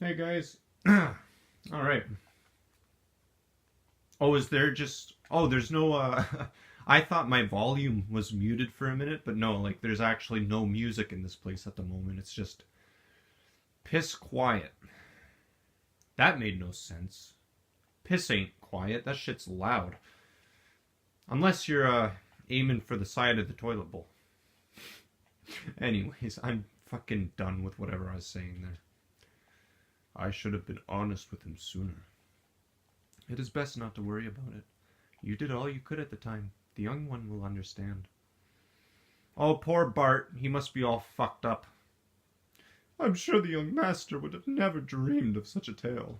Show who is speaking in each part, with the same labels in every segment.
Speaker 1: Hey guys. Alright. Oh, is there just. Oh, there's no. I thought my volume was muted for a minute, but no, like, there's actually no music in this place at the moment. It's just piss quiet. That made no sense. Piss ain't quiet. That shit's loud. Unless you're, aiming for the side of the toilet bowl. Anyways, I'm fucking done with whatever I was saying there. I should have been honest with him sooner. It is best not to worry about it. You did all you could at the time. The young one will understand. Oh, poor Bart. He must be all fucked up. I'm sure the young master would have never dreamed of such a tale.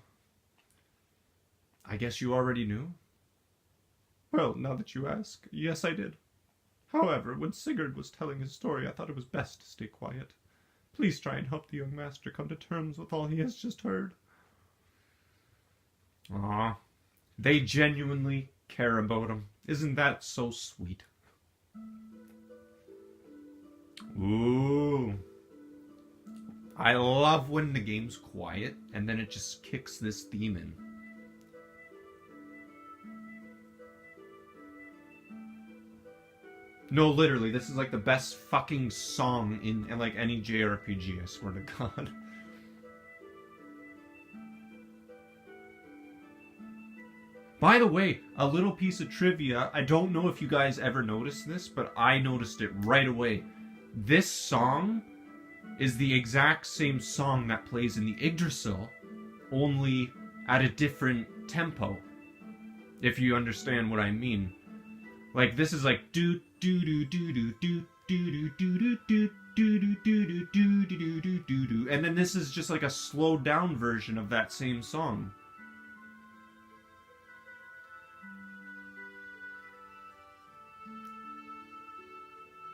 Speaker 1: I guess you already knew? Well, now that you ask, yes, I did. However, when Sigurd was telling his story, I thought it was best to stay quiet. Please try and help the young master come to terms with all he has just heard. Ah, they genuinely care about him. Isn't that so sweet? Ooh. I love when the game's quiet and then it just kicks this theme in. No, literally, this is like the best fucking song in like any JRPG, I swear to God. By the way, a little piece of trivia. I don't know if you guys ever noticed this, but I noticed it right away. This song is the exact same song that plays in the Yggdrasil, only at a different tempo. If you understand what I mean. Like, this is like do do do do do do do do do do do do do do do do do do, and then this is just like a slowed down version of that same song.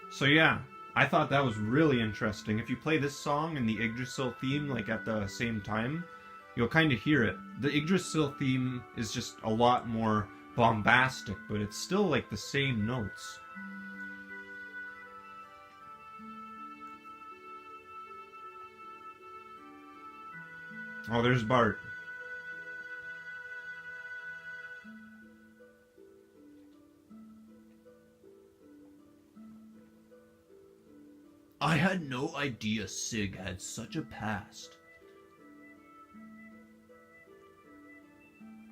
Speaker 1: So yeah, I thought that was really interesting. If you play this song and the Yggdrasil theme like at the same time, you'll kind of hear it. The Yggdrasil theme is just a lot more bombastic, but it's still like the same notes. Oh, there's Bart.
Speaker 2: I had no idea Sig had such a past.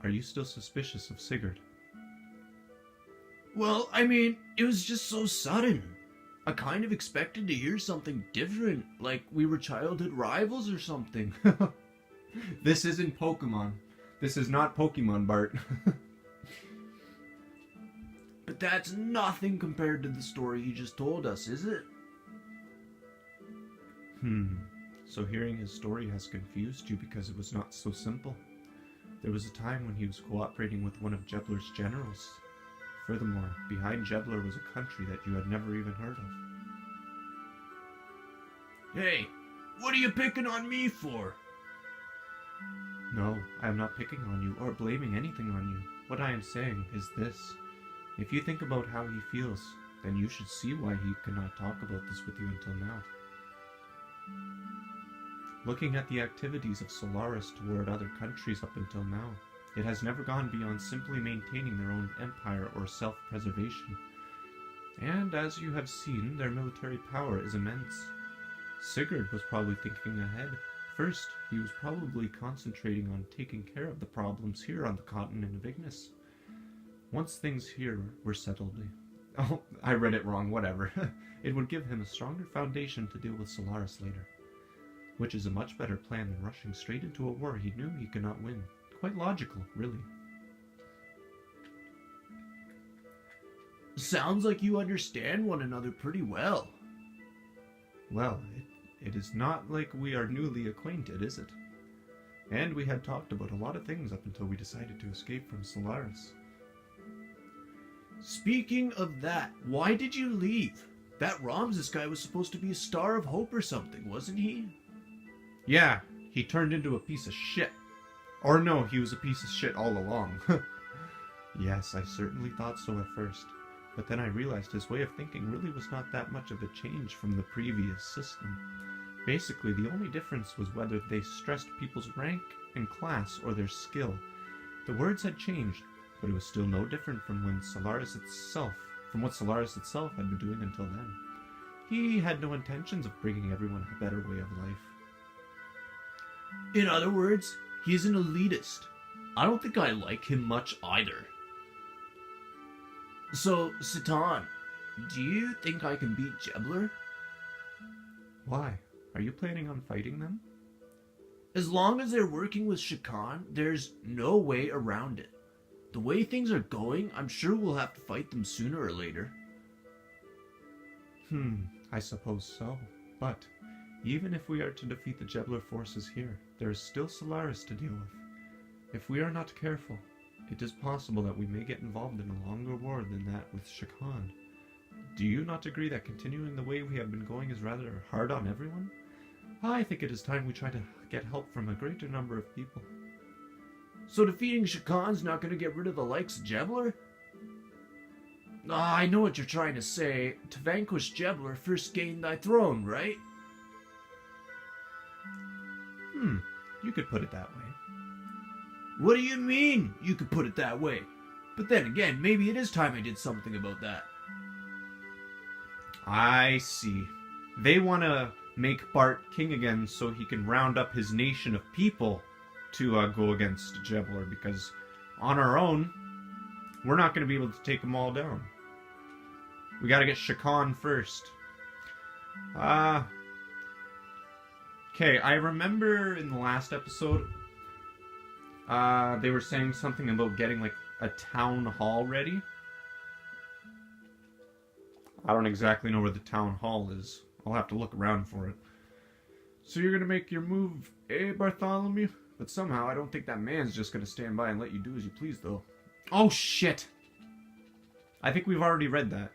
Speaker 1: Are you still suspicious of Sigurd?
Speaker 2: Well, I mean, it was just so sudden. I kind of expected to hear something different, like we were childhood rivals or something.
Speaker 1: This isn't Pokemon. This is not Pokemon, Bart.
Speaker 2: But that's nothing compared to the story you just told us, is it?
Speaker 1: So hearing his story has confused you because it was not so simple. There was a time when he was cooperating with one of Jebler's generals. Furthermore, behind Jebler was a country that you had never even heard of.
Speaker 2: Hey, what are you picking on me for?
Speaker 1: No, I am not picking on you or blaming anything on you. What I am saying is this. If you think about how he feels, then you should see why he could not talk about this with you until now. Looking at the activities of Solaris toward other countries up until now, it has never gone beyond simply maintaining their own empire or self-preservation. And as you have seen, their military power is immense. Sigurd was probably thinking ahead. First, he was probably concentrating on taking care of the problems here on the continent of Ignis. Once things here were settled... Oh, I read it wrong, whatever. It would give him a stronger foundation to deal with Solaris later. Which is a much better plan than rushing straight into a war he knew he could not win. Quite logical, really.
Speaker 2: Sounds like you understand one another pretty well.
Speaker 1: Well, it is not like we are newly acquainted, is it? And we had talked about a lot of things up until we decided to escape from Solaris.
Speaker 2: Speaking of that, why did you leave? That Ramses guy was supposed to be a star of hope or something, wasn't he?
Speaker 1: Yeah, he turned into a piece of shit. Or no, he was a piece of shit all along. Yes, I certainly thought so at first. But then I realized his way of thinking really was not that much of a change from the previous system. Basically, the only difference was whether they stressed people's rank and class or their skill. The words had changed, but it was still no different from what Solaris itself had been doing until then. He had no intentions of bringing everyone a better way of life.
Speaker 2: In other words, he's an elitist. I don't think I like him much either. So, Satan, do you think I can beat Jebler?
Speaker 1: Why? Are you planning on fighting them?
Speaker 2: As long as they're working with Shakhan, there's no way around it. The way things are going, I'm sure we'll have to fight them sooner or later.
Speaker 1: I suppose so. But even if we are to defeat the Jebler forces here, there is still Solaris to deal with. If we are not careful, it is possible that we may get involved in a longer war than that with Shakhan. Do you not agree that continuing the way we have been going is rather hard on everyone? I think it is time we try to get help from a greater number of people.
Speaker 2: So defeating Shakhan's not going to get rid of the likes of Jebler? I know what you're trying to say. To vanquish Jebler, first gain thy throne, right?
Speaker 1: You could put it that way.
Speaker 2: What do you mean, you could put it that way? But then again, maybe it is time I did something about that.
Speaker 1: I see. They want to make Bart king again so he can round up his nation of people to go against Jebler, because on our own, we're not going to be able to take them all down. We got to get Shakhan first. Okay, I remember in the last episode, they were saying something about getting like a town hall ready. I don't exactly know where the town hall is. I'll have to look around for it. So you're gonna make your move, Bartholomew? But somehow I don't think that man's just gonna stand by and let you do as you please, though. Oh shit! I think we've already read that.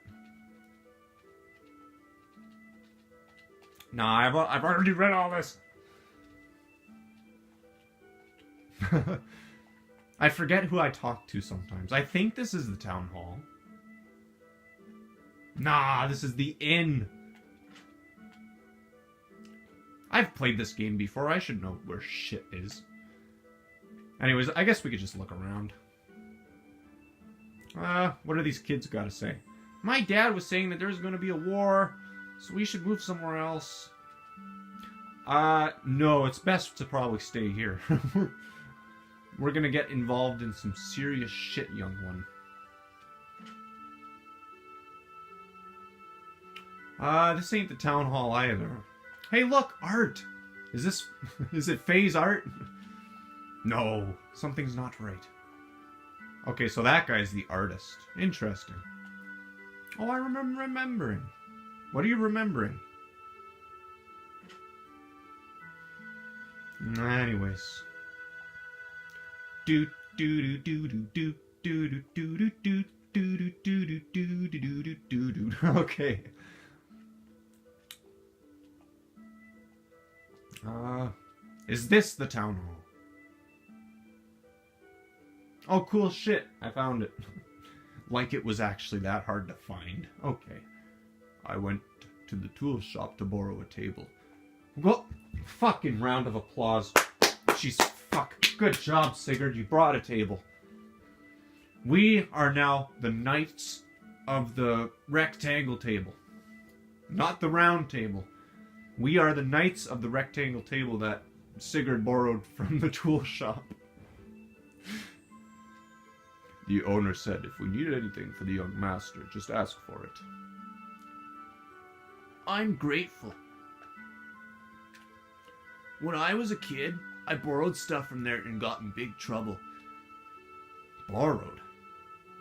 Speaker 1: Nah, I've already read all this. I forget who I talk to sometimes. I think this is the town hall. Nah, this is the inn. I've played this game before. I should know where shit is. Anyways, I guess we could just look around. What do these kids got to say? My dad was saying that there's going to be a war, so we should move somewhere else. No, it's best to probably stay here. We're going to get involved in some serious shit, young one. This ain't the town hall either. Hey, look, art! Is it Faye's art? No, something's not right. Okay, so that guy's the artist. Interesting. Oh, I remember remembering. What are you remembering? Anyways. Okay. Is this the town hall? Oh, cool shit. I found it. Like it was actually that hard to find. Okay. I went to the tool shop to borrow a table. Well, fucking round of applause. Jeez, fuck. Good job, Sigurd. You brought a table. We are now the knights of the rectangle table. Not the round table. We are the knights of the rectangle table that Sigurd borrowed from the tool shop. The owner said if we need anything for the young master, just ask for it.
Speaker 2: I'm grateful. When I was a kid, I borrowed stuff from there and got in big trouble.
Speaker 1: Borrowed?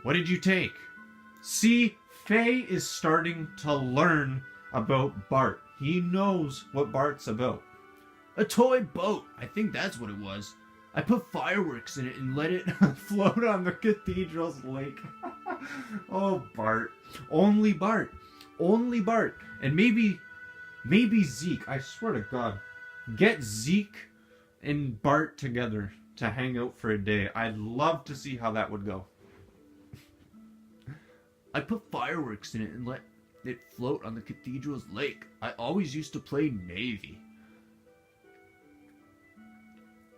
Speaker 1: What did you take? See, Faye is starting to learn about Bart. He knows what Bart's about.
Speaker 2: A toy boat. I think that's what it was. I put fireworks in it and let it
Speaker 1: float on the cathedral's lake. Oh, Bart. Only Bart. Only Bart. And maybe Zeke. I swear to God. Get Zeke and Bart together to hang out for a day. I'd love to see how that would go.
Speaker 2: I put fireworks in it and let it float on the cathedral's lake. I always used to play Navy.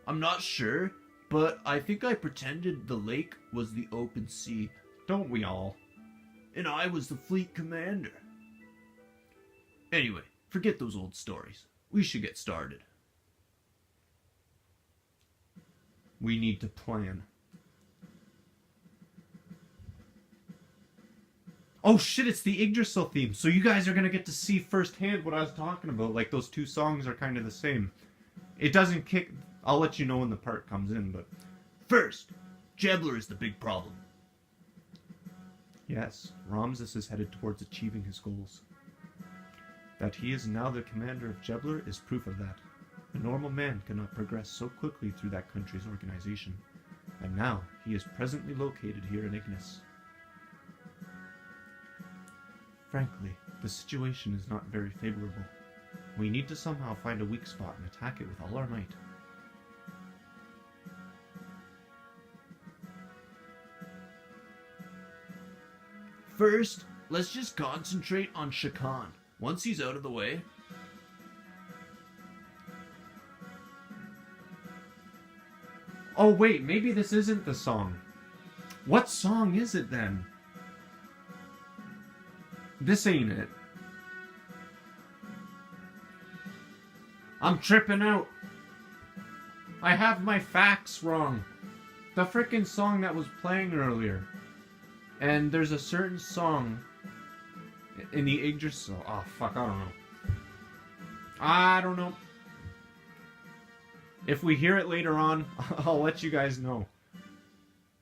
Speaker 2: I'm not sure, but I think I pretended the lake was the open sea.
Speaker 1: Don't we all?
Speaker 2: And I was the fleet commander. Anyway, forget those old stories. We should get started.
Speaker 1: We need to plan. Oh shit, it's the Yggdrasil theme. So you guys are going to get to see firsthand what I was talking about. Like, those two songs are kind of the same. It doesn't kick... I'll let you know when the part comes in, but...
Speaker 2: First, Jebler is the big problem.
Speaker 1: Yes, Ramses is headed towards achieving his goals. That he is now the commander of Jebler is proof of that. A normal man cannot progress so quickly through that country's organization. And now, he is presently located here in Ignis. Frankly, the situation is not very favorable. We need to somehow find a weak spot and attack it with all our might.
Speaker 2: First, let's just concentrate on Shakhan. Once he's out of the way...
Speaker 1: Oh wait, maybe this isn't the song. What song is it then? This ain't it. I'm tripping out. I have my facts wrong. The frickin' song that was playing earlier. And there's a certain song in the Yggdrasil. Oh fuck, I don't know. If we hear it later on, I'll let you guys know.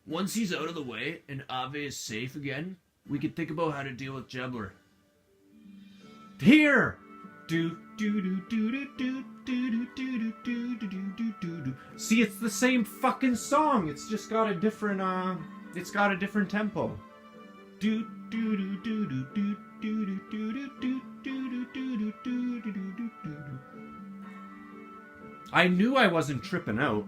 Speaker 2: Once he's out of the way and Ave is safe again, we can think about how to deal with Jebler.
Speaker 1: Here! Do do do do do do do do do do do do do do. See, it's the same fucking song. It's just got a different tempo. Do do do do do do do do do do do do do. I knew I wasn't tripping out.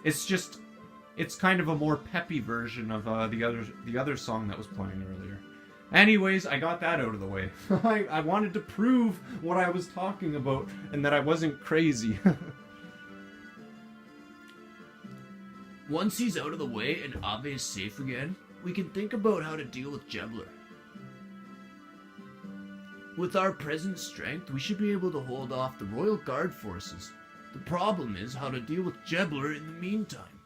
Speaker 1: It's kind of a more peppy version of the other song that was playing earlier. Anyways, I got that out of the way. I wanted to prove what I was talking about and that I wasn't crazy.
Speaker 2: Once he's out of the way and Ave is safe again, we can think about how to deal with Jebler. With our present strength, we should be able to hold off the Royal Guard forces. The problem is how to deal with Jebler in the meantime.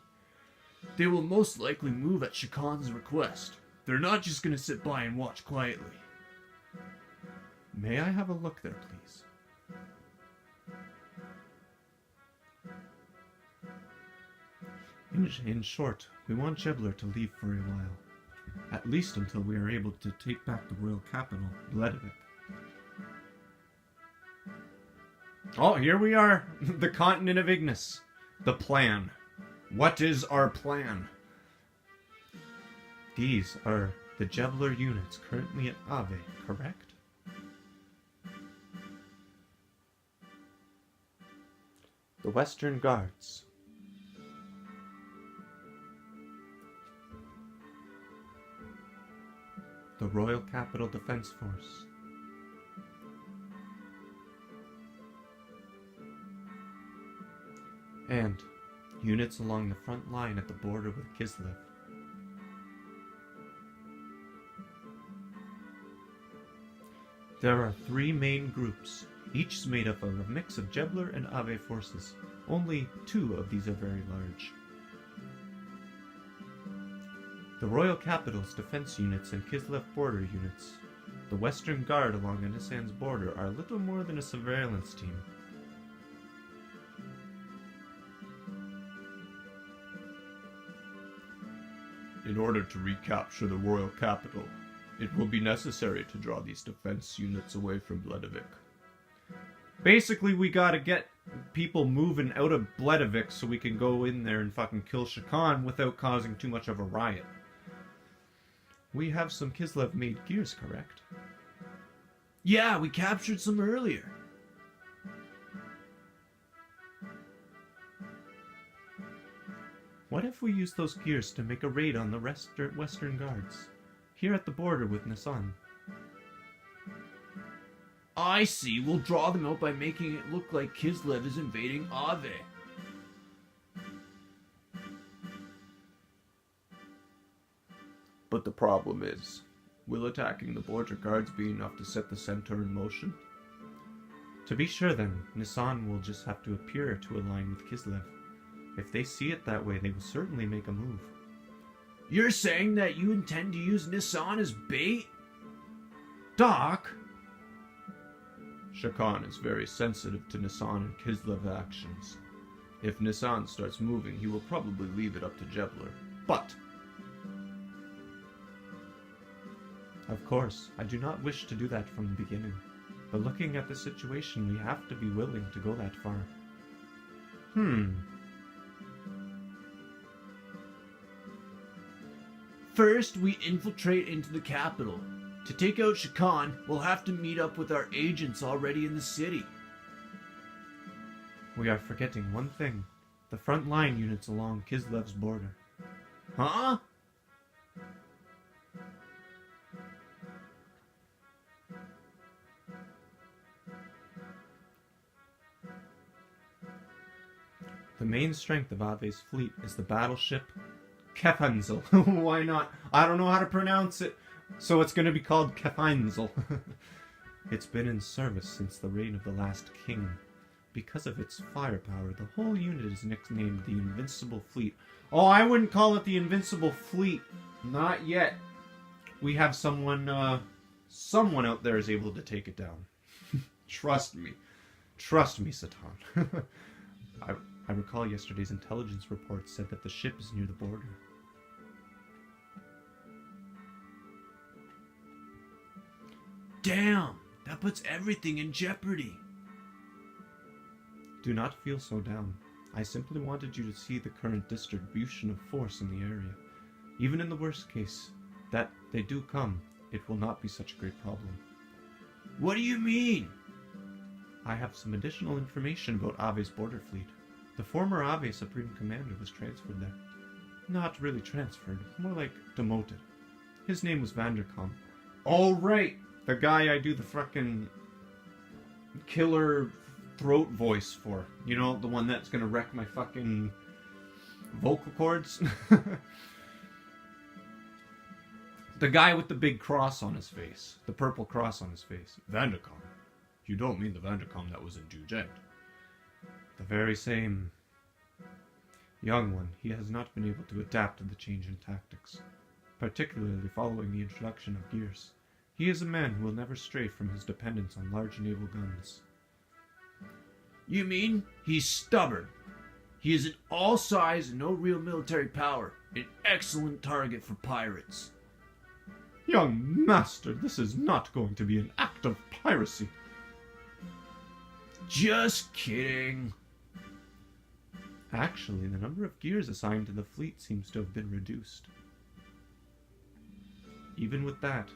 Speaker 2: They will most likely move at Shakhan's request. They're not just going to sit by and watch quietly.
Speaker 1: May I have a look there, please? In short, we want Jebler to leave for a while. At least until we are able to take back the royal capital, Bledavik. Oh, here we are! The continent of Ignis. The plan. What is our plan? These are the Jebler units currently at Ave, correct? The Western Guards. The Royal Capital Defense Force. And units along the front line at the border with Kislev. There are 3 main groups, each is made up of a mix of Jebler and Ave forces. Only 2 of these are very large. The Royal Capital's defense units and Kislev border units. The Western Guard along Anisan's border are little more than a surveillance team. In order to recapture the royal capital, it will be necessary to draw these defense units away from Bledavik. Basically, we gotta get people moving out of Bledavik so we can go in there and fucking kill Shakhan without causing too much of a riot. We have some Kislev-made gears, correct?
Speaker 2: Yeah, we captured some earlier.
Speaker 1: What if we use those gears to make a raid on the Western Guards, here at the border with Nisan?
Speaker 2: I see, we'll draw them out by making it look like Kislev is invading Ave.
Speaker 1: But the problem is, will attacking the border guards be enough to set the centaur in motion? To be sure then, Nisan will just have to appear to align with Kislev. If they see it that way, they will certainly make a move.
Speaker 2: You're saying that you intend to use Nisan as bait?
Speaker 1: Doc! Shakhan is very sensitive to Nisan and Kislev's actions. If Nisan starts moving, he will probably leave it up to Jebler. But of course, I do not wish to do that from the beginning. But looking at the situation, we have to be willing to go that far.
Speaker 2: First, we infiltrate into the capital. To take out Shakhan, we'll have to meet up with our agents already in the city.
Speaker 1: We are forgetting one thing. The front line units along Kislev's border.
Speaker 2: Huh?
Speaker 1: The main strength of Ave's fleet is the battleship Kefensel. Why not? I don't know how to pronounce it, so it's going to be called Kefensel. It's been in service since the reign of the last king. Because of its firepower, the whole unit is nicknamed the Invincible Fleet. Oh, I wouldn't call it the Invincible Fleet. Not yet. We have someone out there is able to take it down. Trust me. Trust me, Satan. I recall yesterday's intelligence report said that the ship is near the border.
Speaker 2: Damn! That puts everything in jeopardy.
Speaker 1: Do not feel so down. I simply wanted you to see the current distribution of force in the area. Even in the worst case, that they do come, it will not be such a great problem.
Speaker 2: What do you mean?
Speaker 1: I have some additional information about Ave's border fleet. The former Ave Supreme Commander was transferred there. Not really transferred, more like demoted. His name was Vanderkom. Oh, right! The guy I do the frickin' killer throat voice for. You know, the one that's gonna wreck my fucking vocal cords? The guy with the big cross on his face. The purple cross on his face. Vanderkom. You don't mean the Vanderkom that was in Dugent. The very same. Young one, he has not been able to adapt to the change in tactics, particularly following the introduction of gears. He is a man who will never stray from his dependence on large naval guns.
Speaker 2: You mean he's stubborn? He is an all-size and no real military power, an excellent target for pirates.
Speaker 1: Young master, this is not going to be an act of piracy.
Speaker 2: Just kidding.
Speaker 1: Actually, the number of gears assigned to the fleet seems to have been reduced. Even with that,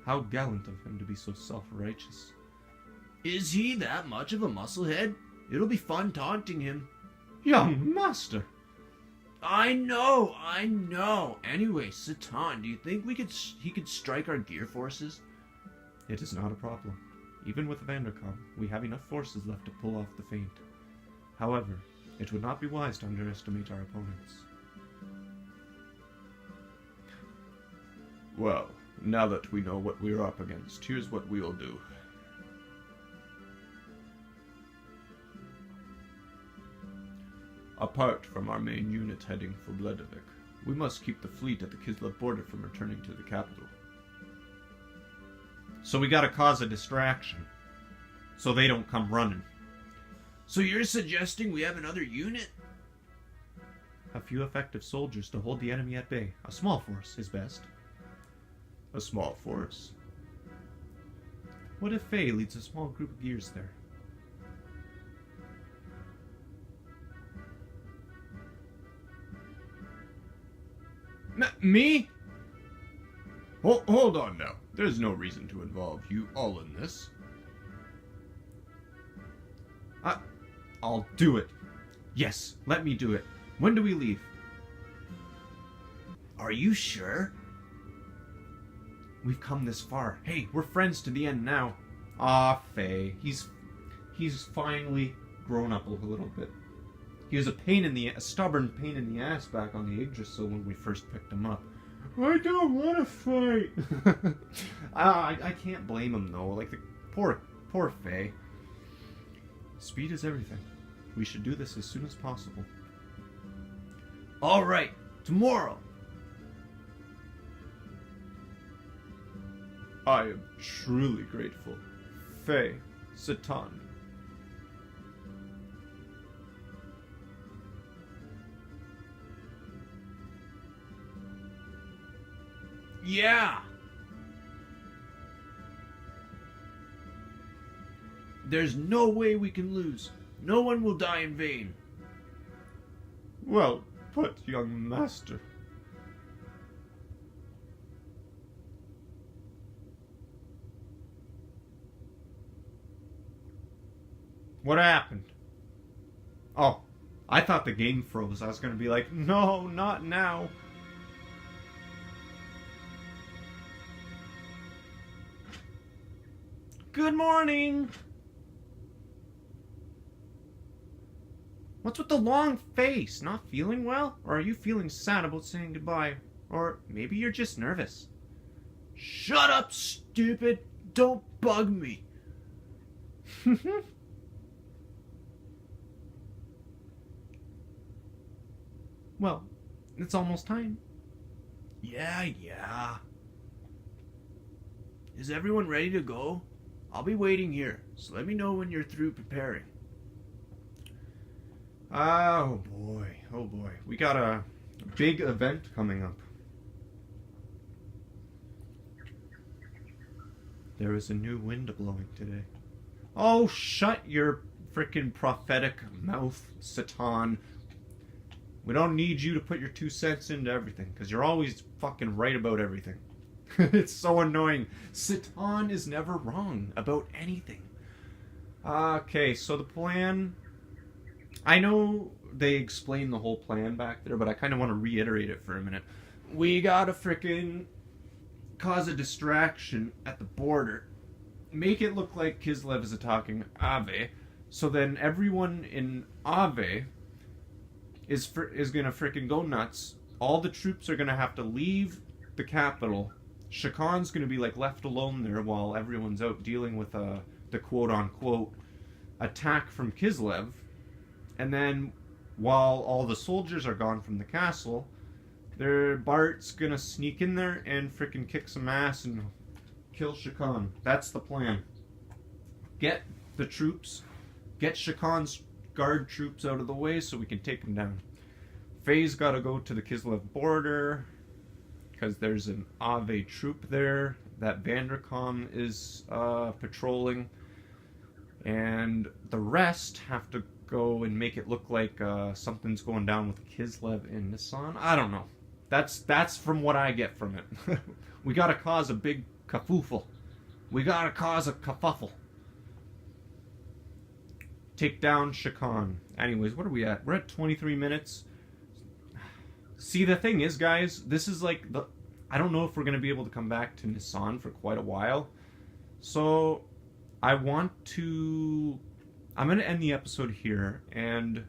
Speaker 1: how gallant of him to be so self-righteous.
Speaker 2: Is he that much of a musclehead? It'll be fun taunting him.
Speaker 1: Young master!
Speaker 2: I know! Anyway, Satan, do you think he could strike our gear forces?
Speaker 1: It is not a problem. Even with Vanderkom, we have enough forces left to pull off the feint. However, it would not be wise to underestimate our opponents. Well, now that we know what we're up against, here's what we'll do. Apart from our main unit heading for Bledavik, we must keep the fleet at the Kislev border from returning to the capital. So we gotta cause a distraction, so they don't come running.
Speaker 2: So you're suggesting we have another unit?
Speaker 1: A few effective soldiers to hold the enemy at bay. A small force is best. A small force? What if Faye leads a small group of gears there? Me? Hold on now. There's no reason to involve you all in this. I'll do it. Yes, let me do it. When do we leave?
Speaker 2: Are you sure?
Speaker 1: We've come this far. Hey, we're friends to the end now. Ah, Faye. He's finally grown up a little bit. He was a stubborn pain in the ass back on the Yggdrasil when we first picked him up. I don't want to fight. I can't blame him though. Like the poor Faye. Speed is everything. We should do this as soon as possible.
Speaker 2: All right, tomorrow.
Speaker 1: I am truly grateful. Faye, Satan.
Speaker 2: Yeah. There's no way we can lose. No one will die in vain.
Speaker 1: Well put, young master. What happened? Oh, I thought the game froze. I was going to be like, no, not now. Good morning. What's with the long face? Not feeling well? Or are you feeling sad about saying goodbye? Or maybe you're just nervous.
Speaker 2: Shut up, stupid. Don't bug me.
Speaker 1: Well, it's almost time.
Speaker 2: Yeah. Is everyone ready to go? I'll be waiting here, so let me know when you're through preparing.
Speaker 1: Oh boy. We got a big event coming up. There is a new wind blowing today. Oh, shut your frickin' prophetic mouth, Satan. We don't need you to put your 2 cents into everything, because you're always fucking right about everything. It's so annoying. Satan is never wrong about anything. Okay, so the plan... I know they explained the whole plan back there, but I kind of want to reiterate it for a minute. We gotta frickin' cause a distraction at the border. Make it look like Kislev is attacking Ave, so then everyone in Ave is gonna frickin' go nuts. All the troops are gonna have to leave the capital. Shakhan's gonna be like left alone there while everyone's out dealing with the quote-unquote attack from Kislev. And then, while all the soldiers are gone from the castle, Bart's gonna sneak in there and frickin' kick some ass and kill Shakhan. That's the plan. Get the troops, get Shakhan's guard troops out of the way so we can take them down. Faye's gotta go to the Kislev border, because there's an Ave troop there that Vanderkom is patrolling. And the rest have to go and make it look like something's going down with Kislev and Nissan. I don't know. That's from what I get from it. We gotta cause a big kerfuffle. We gotta cause a kerfuffle. Take down Shakhan. Anyways, what are we at? We're at 23 minutes. See, the thing is, guys, this is like I don't know if we're gonna be able to come back to Nissan for quite a while. So I'm going to end the episode here, and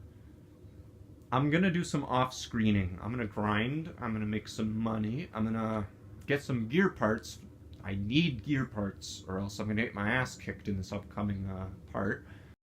Speaker 1: I'm going to do some off-screening. I'm going to grind. I'm going to make some money. I'm going to get some gear parts. I need gear parts, or else I'm going to get my ass kicked in this upcoming part.